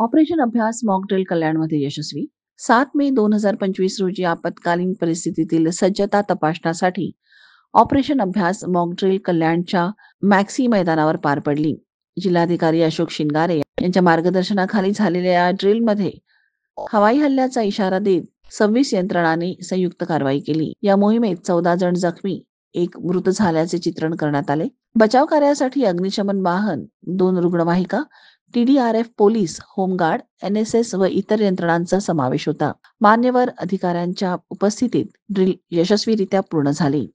Operation अभ्यास mock drill कल्याणमध्ये यशस्वी. 7 मे 2025 रोजी आपत्कालीन परिस्थितीतील सज्जता तपासण्यासाठी ऑपरेशन अभ्यास मॉक ड्रिल कल्याणच्या मॅक्सी मैदानावर पार पडली. जिल्हाधिकारी अशोक शिंगारे यांच्या मार्गदर्शनाखाली झालेल्या या ड्रिलमध्ये हवाई हल्ल्याचा इशारा देत 26 यंत्रणांनी संयुक्त कारवाई केली. या मोहिमेत 14 जण जखमी, 1 मृत झाल्याचे चित्रण करण्यात आले. बचाव कार्यासाठी अग्निशमन वाहन, 2 रुग्णवाहिका, TDRF, पोलीस, होमगार्ड, NSS व इतर यंत्रणांचा समावेश होता. मान्यवर अधिकाऱ्यांच्या उपस्थितीत ड्रिल यशस्वीरित्या पूर्ण झाली.